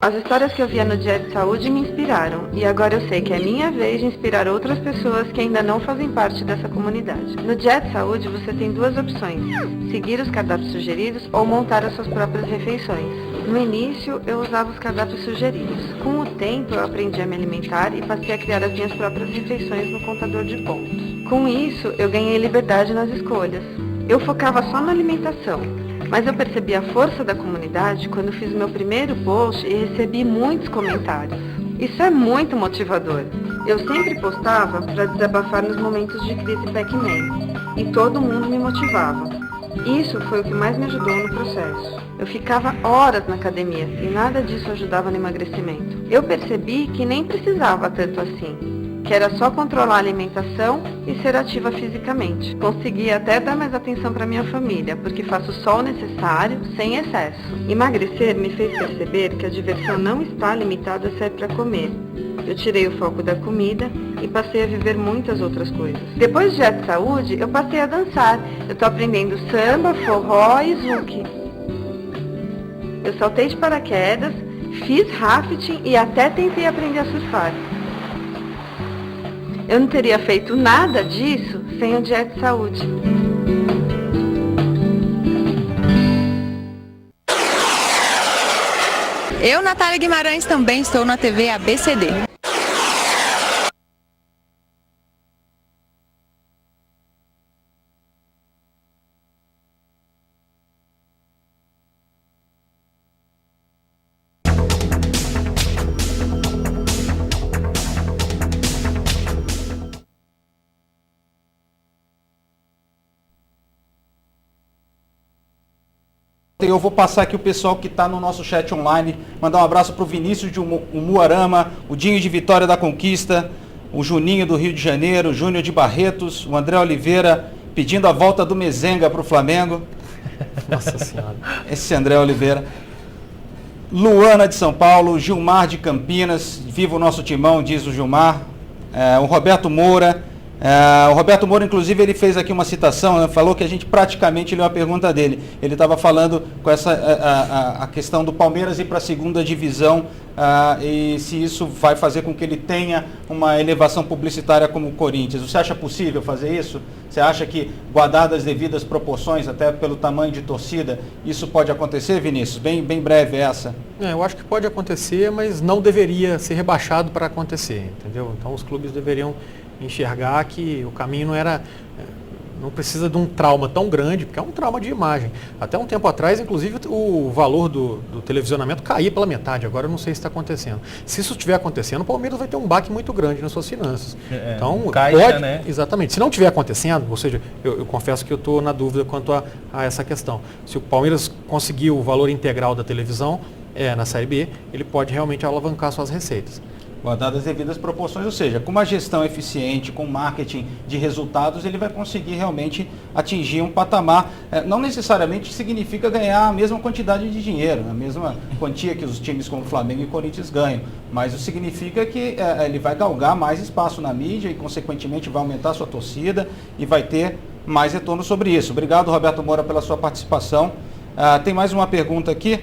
As histórias que eu via no Dia de Saúde me inspiraram, e agora eu sei que é minha vez de inspirar outras pessoas que ainda não fazem parte dessa comunidade. No Dia de Saúde você tem duas opções, seguir os cardápios sugeridos ou montar as suas próprias refeições. No início eu usava os cardápios sugeridos. Com o tempo eu aprendi a me alimentar e passei a criar as minhas próprias refeições no contador de pontos. Com isso eu ganhei liberdade nas escolhas. Eu focava só na alimentação. Mas eu percebi a força da comunidade quando fiz meu primeiro post e recebi muitos comentários. Isso é muito motivador. Eu sempre postava para desabafar nos momentos de crise Pac-Man. E todo mundo me motivava. Isso foi o que mais me ajudou no processo. Eu ficava horas na academia e nada disso ajudava no emagrecimento. Eu percebi que nem precisava tanto assim. Que era só controlar a alimentação e ser ativa fisicamente. Consegui até dar mais atenção para minha família, porque faço só o necessário, sem excesso. Emagrecer me fez perceber que a diversão não está limitada a sair para comer. Eu tirei o foco da comida e passei a viver muitas outras coisas. Depois do Dia de Saúde, eu passei a dançar. Eu estou aprendendo samba, forró e zouk. Eu saltei de paraquedas, fiz rafting e até tentei aprender a surfar. Eu não teria feito nada disso sem o Dia de Saúde. Eu, Natália Guimarães, também estou na TV ABCD. Eu vou passar aqui o pessoal que está no nosso chat online, mandar um abraço para o Vinícius de Umuarama, o Dinho de Vitória da Conquista, o Juninho do Rio de Janeiro, o Júnior de Barretos, o André Oliveira pedindo a volta do Mezenga para o Flamengo. Nossa Senhora. Esse André Oliveira. Luana de São Paulo, Gilmar de Campinas, viva o nosso timão, diz o Gilmar. O Roberto Moura. O Roberto Moura, inclusive, ele fez aqui uma citação, né, falou que a gente praticamente leu a pergunta dele. Ele estava falando com a questão do Palmeiras ir para a segunda divisão e se isso vai fazer com que ele tenha uma elevação publicitária como o Corinthians. Você acha possível fazer isso? Você acha que, guardadas as devidas proporções, até pelo tamanho de torcida, isso pode acontecer, Vinícius? Bem breve essa. Eu acho que pode acontecer, mas não deveria ser rebaixado para acontecer, entendeu? Então os clubes deveriam enxergar que o caminho não precisa de um trauma tão grande, porque é um trauma de imagem. Até um tempo atrás, inclusive, o valor do televisionamento caía pela metade. Agora eu não sei se está acontecendo. Se isso estiver acontecendo, o Palmeiras vai ter um baque muito grande nas suas finanças. Então, caixa, né? Exatamente. Se não estiver acontecendo, ou seja, eu confesso que eu estou na dúvida quanto a essa questão. Se o Palmeiras conseguir o valor integral da televisão na Série B, ele pode realmente alavancar suas receitas. Guardadas as devidas proporções, ou seja, com uma gestão eficiente, com marketing de resultados, ele vai conseguir realmente atingir um patamar. Não necessariamente significa ganhar a mesma quantidade de dinheiro, a mesma quantia que os times como Flamengo e Corinthians ganham, mas isso significa que ele vai galgar mais espaço na mídia e, consequentemente, vai aumentar a sua torcida e vai ter mais retorno sobre isso. Obrigado, Roberto Moura, pela sua participação. Tem mais uma pergunta aqui.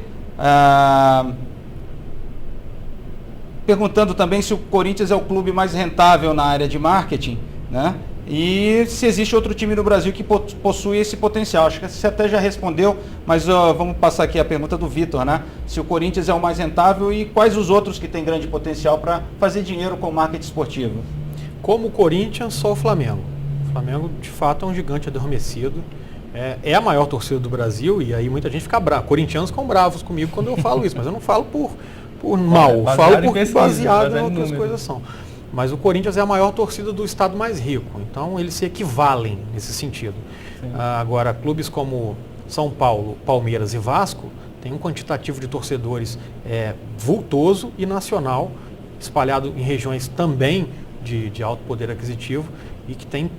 Perguntando também se o Corinthians é o clube mais rentável na área de marketing, né? E se existe outro time no Brasil que possui esse potencial. Acho que você até já respondeu, mas vamos passar aqui a pergunta do Vitor, né? Se o Corinthians é o mais rentável e quais os outros que têm grande potencial para fazer dinheiro com o marketing esportivo? Como o Corinthians, só o Flamengo. O Flamengo, de fato, é um gigante adormecido. É a maior torcida do Brasil e aí muita gente fica brava. Corintianos ficam bravos comigo quando eu falo isso, mas eu não falo por mal, falo por baseado em outras coisas são. Mas o Corinthians é a maior torcida do estado mais rico, então eles se equivalem nesse sentido. Agora, clubes como São Paulo, Palmeiras e Vasco têm um quantitativo de torcedores vultoso e nacional, espalhado em regiões também de alto poder aquisitivo e que tem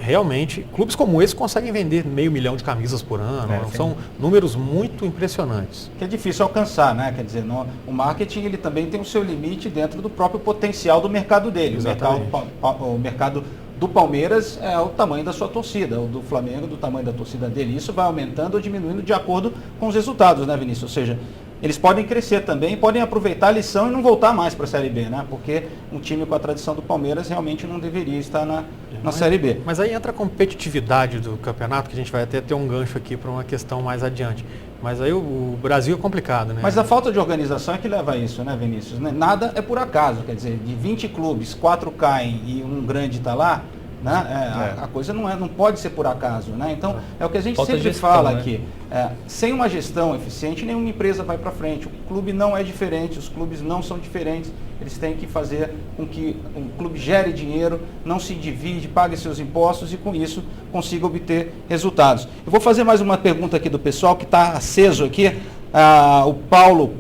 realmente, clubes como esse conseguem vender 500 mil de camisas por ano, são números muito impressionantes. Que é difícil alcançar, né? Quer dizer, o marketing ele também tem o seu limite dentro do próprio potencial do mercado dele. O mercado do Palmeiras é o tamanho da sua torcida, o do Flamengo do tamanho da torcida dele. Isso vai aumentando ou diminuindo de acordo com os resultados, né, Vinícius? Ou seja, eles podem crescer também, podem aproveitar a lição e não voltar mais para a Série B, né? Porque um time com a tradição do Palmeiras realmente não deveria estar na Série B. Mas aí entra a competitividade do campeonato, que a gente vai até ter um gancho aqui para uma questão mais adiante. Mas aí o Brasil é complicado, né? Mas a falta de organização é que leva a isso, né, Vinícius? Nada é por acaso, quer dizer, de 20 clubes, 4 caem e um grande está lá, né? A coisa não pode ser por acaso, né? Então, é o que a gente Falta sempre gestão, fala né? aqui. Sem uma gestão eficiente, nenhuma empresa vai para frente. O clube não é diferente, os clubes não são diferentes. Eles têm que fazer com que o clube gere dinheiro, não se divide, pague seus impostos e com isso consiga obter resultados. Eu vou fazer mais uma pergunta aqui do pessoal que está aceso aqui. O Paulo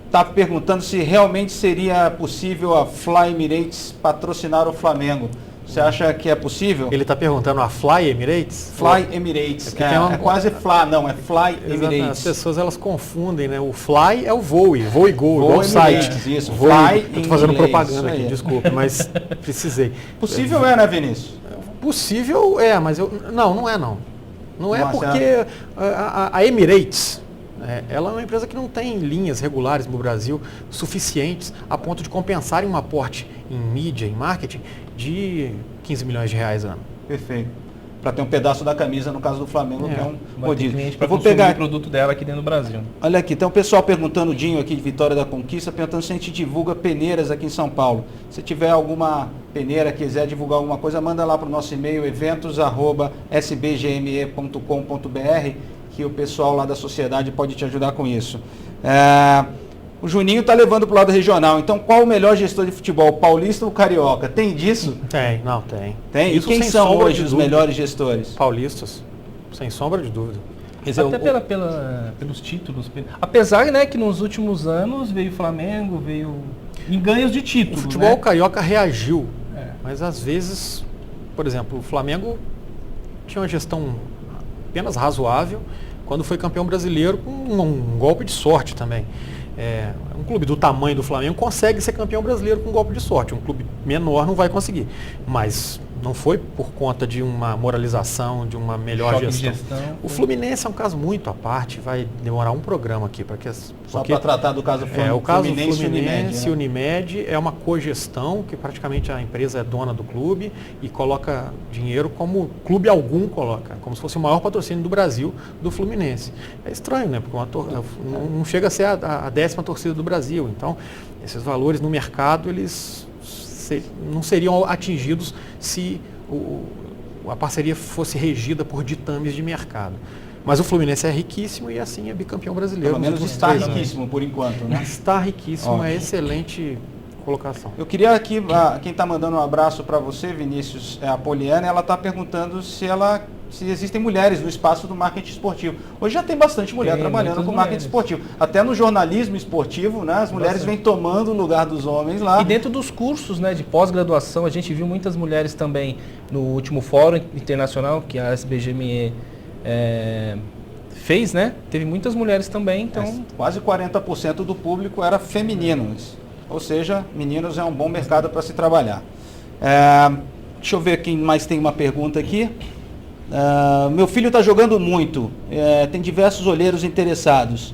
está perguntando se realmente seria possível a Fly Emirates patrocinar o Flamengo. Você acha que é possível? Ele está perguntando a Fly Emirates? Fly Emirates. É quase Fly, não, é Fly Emirates. As pessoas elas confundem, né? O Fly é o voo e Gol, igual o site. Isso, Fly, eu estou fazendo inglês, propaganda aqui, desculpe, mas precisei. Possível né, Vinícius? Possível mas não é não. Não é porque a Emirates, ela é uma empresa que não tem linhas regulares no Brasil suficientes a ponto de compensarem um aporte em mídia, em marketing, de 15 milhões de reais ano. Perfeito. Para ter um pedaço da camisa, no caso do Flamengo, que é um rodízio. Eu vou pegar o produto dela aqui dentro do Brasil. Olha aqui, tem um pessoal perguntando, o Dinho aqui de Vitória da Conquista, perguntando se a gente divulga peneiras aqui em São Paulo. Se tiver alguma peneira, quiser divulgar alguma coisa, manda lá para o nosso e-mail, eventos@sbgme.com.br, que o pessoal lá da sociedade pode te ajudar com isso. O Juninho está levando para o lado regional. Então, qual o melhor gestor de futebol, paulista ou carioca? Tem disso? Tem. Tem? Isso e quem são hoje os melhores gestores? Paulistas, sem sombra de dúvida. Até pelos títulos. Apesar, né, que nos últimos anos veio o Flamengo, veio em ganhos de título. O futebol carioca reagiu, mas às vezes, por exemplo, o Flamengo tinha uma gestão apenas razoável quando foi campeão brasileiro com um golpe de sorte também. Um clube do tamanho do Flamengo consegue ser campeão brasileiro com um golpe de sorte. Um clube menor não vai conseguir. Mas não foi por conta de uma moralização, de uma melhor gestão. O Fluminense é um caso muito à parte, vai demorar um programa aqui para que só para tratar do caso o caso Fluminense e Unimed é uma cogestão que praticamente a empresa é dona do clube e coloca dinheiro como clube algum coloca, como se fosse o maior patrocínio do Brasil do Fluminense. É estranho, né? Porque não chega a ser a 10ª torcida do Brasil. Então, esses valores no mercado, eles não seriam atingidos se a parceria fosse regida por ditames de mercado. Mas o Fluminense é riquíssimo e assim é bicampeão brasileiro. Pelo menos está riquíssimo por enquanto, né? Está riquíssimo, é excelente colocação. Eu queria aqui, quem está mandando um abraço para você, Vinícius, é a Poliana, ela está perguntando se existem mulheres no espaço do marketing esportivo. Hoje já tem bastante mulher trabalhando com marketing esportivo. Até no jornalismo esportivo, né, as mulheres vêm tomando o lugar dos homens lá. E dentro dos cursos, né, de pós-graduação, a gente viu muitas mulheres também no último fórum internacional que a SBGME fez, né? Teve muitas mulheres também, então... Quase 40% do público era feminino. Ou seja, meninos é um bom mercado para se trabalhar. Deixa eu ver quem mais tem uma pergunta aqui. Meu filho está jogando muito, tem diversos olheiros interessados,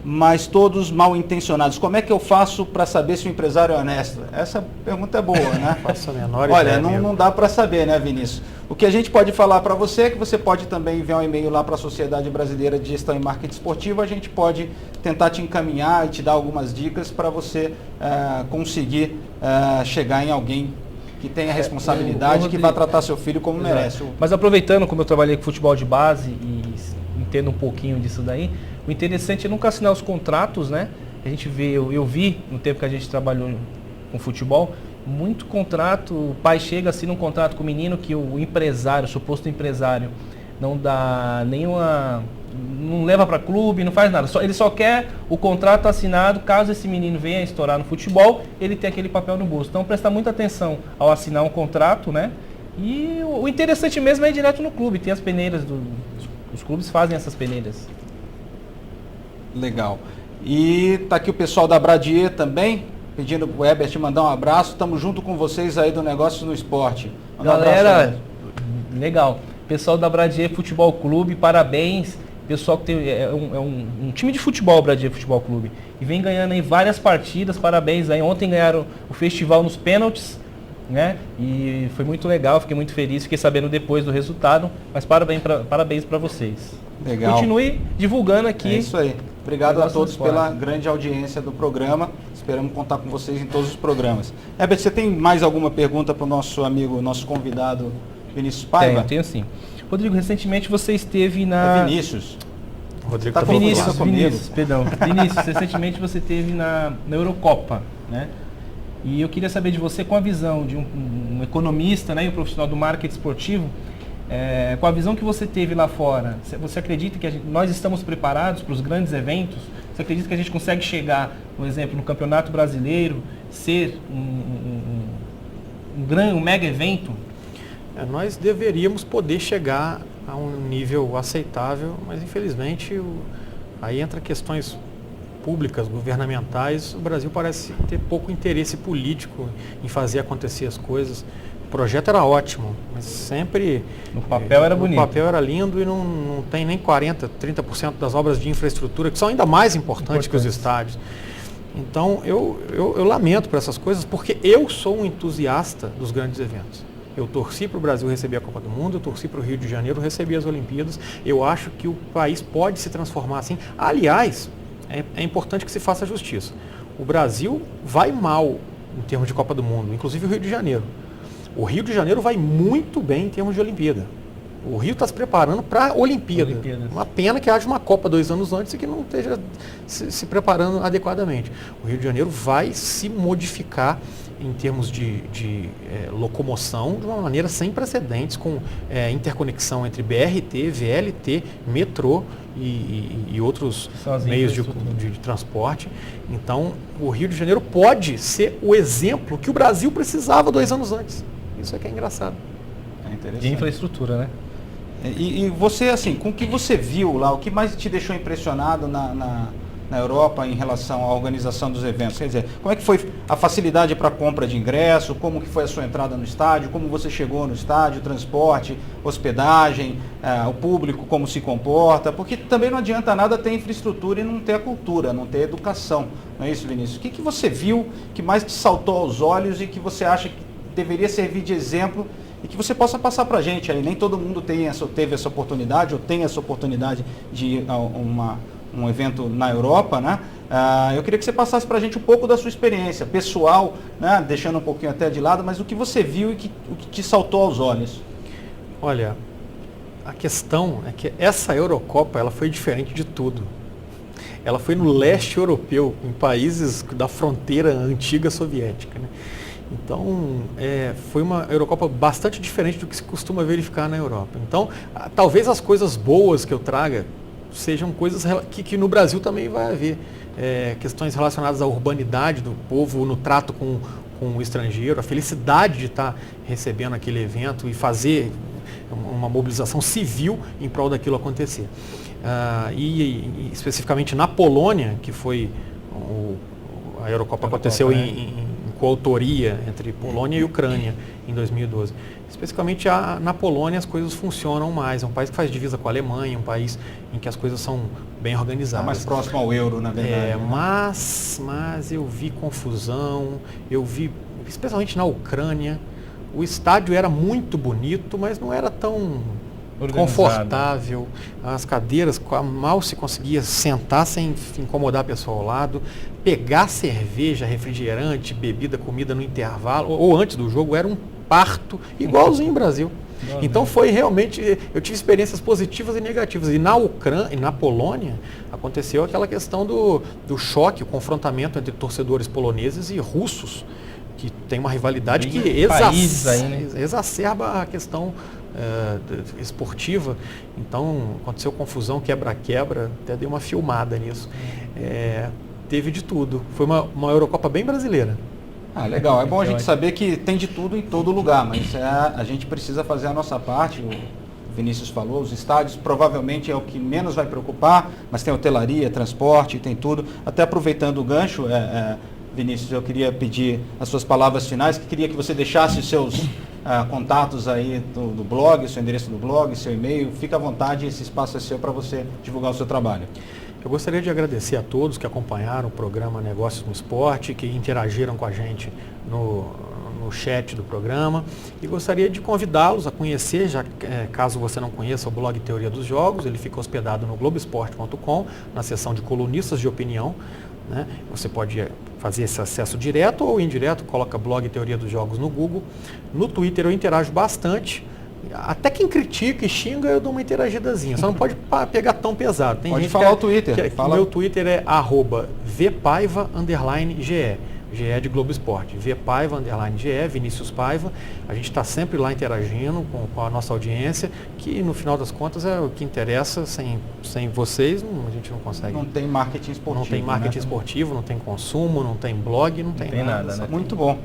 mas todos mal intencionados. Como é que eu faço para saber se o empresário é honesto? Essa pergunta é boa, né? Faço a menor ideia. Olha, não dá para saber, né, Vinícius? O que a gente pode falar para você é que você pode também enviar um e-mail lá para a Sociedade Brasileira de Gestão e Marketing Esportivo. A gente pode tentar te encaminhar e te dar algumas dicas para você conseguir chegar em alguém que tenha responsabilidade, que vai tratar seu filho como merece. Mas aproveitando, como eu trabalhei com futebol de base e entendo um pouquinho disso daí, o interessante é nunca assinar os contratos, né? A gente vê, eu vi no tempo que a gente trabalhou com futebol, muito contrato, o pai chega, assina um contrato com o menino que o empresário, o suposto empresário, não dá nenhuma, não leva para clube, não faz nada. Ele só quer o contrato assinado, caso esse menino venha a estourar no futebol, ele tem aquele papel no bolso. Então prestar muita atenção ao assinar um contrato, né? E o interessante mesmo é ir direto no clube, tem as peneiras, os clubes fazem essas peneiras. Legal. E tá aqui o pessoal da Bradier também, pedindo pro Herbert mandar um abraço. Estamos junto com vocês aí do Negócio no Esporte. Galera, legal. Pessoal da Bradier Futebol Clube, parabéns. Pessoal que tem, é um time de futebol, Bradier Futebol Clube. E vem ganhando aí várias partidas, parabéns aí. Ontem ganharam o festival nos pênaltis, né? E foi muito legal, fiquei muito feliz, fiquei sabendo depois do resultado. Mas parabéns para vocês. Legal. Continue divulgando aqui. É isso aí. Obrigado a todos pela grande audiência do programa. Esperamos contar com vocês em todos os programas. Herbert, você tem mais alguma pergunta para o nosso amigo, nosso convidado Vinícius Paiva? Tenho sim. Rodrigo, recentemente você esteve na... É Vinícius. Rodrigo tá Vinícius, perdão. Vinícius, recentemente você esteve na Eurocopa, né? E eu queria saber de você, com a visão de um economista, né, e um profissional do marketing esportivo, com a visão que você teve lá fora, você acredita que nós estamos preparados para os grandes eventos? Você acredita que a gente consegue chegar, por exemplo, no Campeonato Brasileiro, ser um mega evento? Nós deveríamos poder chegar a um nível aceitável, mas infelizmente aí entra questões públicas, governamentais. O Brasil parece ter pouco interesse político em fazer acontecer as coisas. O projeto era ótimo, mas sempre... No papel era bonito. No papel era lindo e não tem nem 40%, 30% das obras de infraestrutura, que são ainda mais importantes que os estádios. Então, eu lamento por essas coisas, porque eu sou um entusiasta dos grandes eventos. Eu torci para o Brasil receber a Copa do Mundo, eu torci para o Rio de Janeiro receber as Olimpíadas. Eu acho que o país pode se transformar assim. Aliás, é importante que se faça justiça. O Brasil vai mal em termos de Copa do Mundo, inclusive o Rio de Janeiro. O Rio de Janeiro vai muito bem em termos de Olimpíada. O Rio está se preparando para a Olimpíada. Uma pena que haja uma Copa 2 anos antes e que não esteja se preparando adequadamente. O Rio de Janeiro vai se modificar em termos de locomoção de uma maneira sem precedentes, com interconexão entre BRT, VLT, metrô e outros meios de transporte. Então, o Rio de Janeiro pode ser o exemplo que o Brasil precisava 2 anos antes. Isso é que é engraçado. É interessante. De infraestrutura, né? E você, assim, com o que você viu lá, o que mais te deixou impressionado na Europa em relação à organização dos eventos? Quer dizer, como é que foi a facilidade para a compra de ingresso, como que foi a sua entrada no estádio, como você chegou no estádio, transporte, hospedagem, o público, como se comporta? Porque também não adianta nada ter infraestrutura e não ter a cultura, não ter educação. Não é isso, Vinícius? O que você viu que mais te saltou aos olhos e que você acha que deveria servir de exemplo e que você possa passar para a gente aí? Nem todo mundo teve essa oportunidade ou tem essa oportunidade de ir a um evento na Europa, né? Eu queria que você passasse para a gente um pouco da sua experiência pessoal, né? Deixando um pouquinho até de lado, mas o que você viu e o que te saltou aos olhos. Olha, a questão é que essa Eurocopa ela foi diferente de tudo. Ela foi no leste europeu, em países da fronteira antiga soviética, né? Então, foi uma Eurocopa bastante diferente do que se costuma verificar na Europa. Então, talvez as coisas boas que eu traga sejam coisas que no Brasil também vai haver. Questões relacionadas à urbanidade do povo, no trato com o estrangeiro, a felicidade de estar recebendo aquele evento e fazer uma mobilização civil em prol daquilo acontecer. E especificamente na Polônia, que foi a Eurocopa aconteceu em coautoria entre Polônia e Ucrânia em 2012. Especificamente na Polônia as coisas funcionam mais. É um país que faz divisa com a Alemanha, um país em que as coisas são bem organizadas. É mais próximo ao euro, na verdade. Mas eu vi confusão, eu vi, especialmente na Ucrânia, o estádio era muito bonito, mas não era tão confortável. As cadeiras, mal se conseguia sentar sem incomodar a pessoa ao lado. Pegar cerveja, refrigerante, bebida, comida no intervalo ou antes do jogo era um parto, igualzinho no Brasil. Então foi realmente, eu tive experiências positivas e negativas. E na Ucrânia e na Polônia aconteceu aquela questão do choque, o confrontamento entre torcedores poloneses e russos, que tem uma rivalidade que exacerba a questão esportiva. Então, aconteceu confusão, quebra-quebra, até dei uma filmada nisso. Teve de tudo. Foi uma Eurocopa bem brasileira. Ah, legal. É bom a gente saber que tem de tudo em todo lugar, mas a gente precisa fazer a nossa parte. O Vinícius falou, os estádios provavelmente é o que menos vai preocupar, mas tem hotelaria, transporte, tem tudo. Até aproveitando o gancho, Vinícius, eu queria pedir as suas palavras finais, que queria que você deixasse os seus contatos aí do blog, seu endereço do blog, seu e-mail. Fica à vontade, esse espaço é seu para você divulgar o seu trabalho. Eu gostaria de agradecer a todos que acompanharam o programa Negócios no Esporte, que interagiram com a gente no chat do programa, e gostaria de convidá-los a conhecer, caso você não conheça, o blog Teoria dos Jogos. Ele fica hospedado no Globoesporte.com, na seção de colunistas de opinião, né? Você pode fazer esse acesso direto ou indireto, coloca blog Teoria dos Jogos no Google. No Twitter eu interajo bastante. Até quem critica e xinga, eu dou uma interagidazinha. Só não pode pegar tão pesado. Tem pode gente falar o Twitter. O meu Twitter é @vpaiva_ge. GE de Globo Esporte. vpaiva_ge, Vinícius Paiva. A gente está sempre lá interagindo com a nossa audiência, que no final das contas é o que interessa. Sem vocês, a gente não consegue. Não tem marketing esportivo. Não tem marketing esportivo, não tem consumo, não tem blog, não tem nada. Né? Muito bom.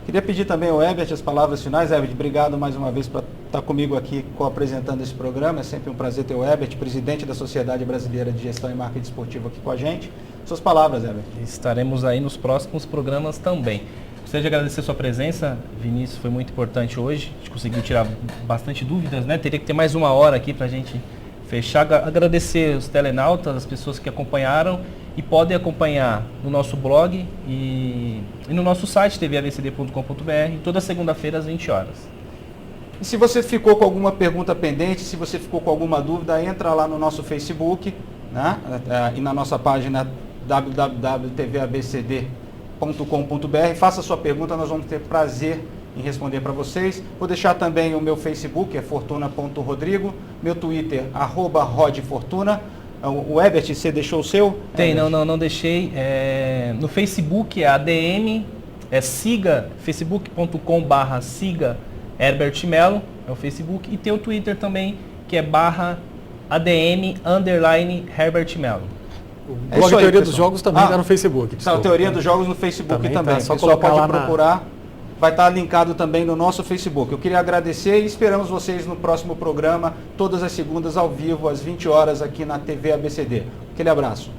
Queria pedir também ao Herbert as palavras finais. Herbert, obrigado mais uma vez por estar comigo aqui co-apresentando esse programa. É sempre um prazer ter o Herbert, presidente da Sociedade Brasileira de Gestão e Marketing Esportivo, aqui com a gente. Suas palavras, Herbert. Estaremos aí nos próximos programas também. Gostaria de agradecer a sua presença, Vinícius, foi muito importante hoje. A gente conseguiu tirar bastante dúvidas, né? Teria que ter mais uma hora aqui para a gente fechar. Agradecer os telenautas, as pessoas que acompanharam, e podem acompanhar no nosso blog e no nosso site tvabcd.com.br, toda segunda-feira às 20 horas. E se você ficou com alguma pergunta pendente, se você ficou com alguma dúvida, entra lá no nosso Facebook, né? E na nossa página www.tvabcd.com.br, faça a sua pergunta, nós vamos ter prazer em responder para vocês. Vou deixar também o meu Facebook, é fortuna.rodrigo, meu Twitter, @rodfortuna. O Herbert, você deixou o seu? Tem, não deixei. No Facebook é ADM, siga, facebook.com/siga Herbert Melo, é o Facebook, e tem o Twitter também, que é /ADM_Herbert Melo. O blog Teoria dos Jogos também está no Facebook. A Teoria dos Jogos no Facebook também. Tá, só o pessoal pode lá procurar. Vai estar linkado também no nosso Facebook. Eu queria agradecer e esperamos vocês no próximo programa, todas as segundas ao vivo, às 20 horas, aqui na TV ABCD. Aquele abraço.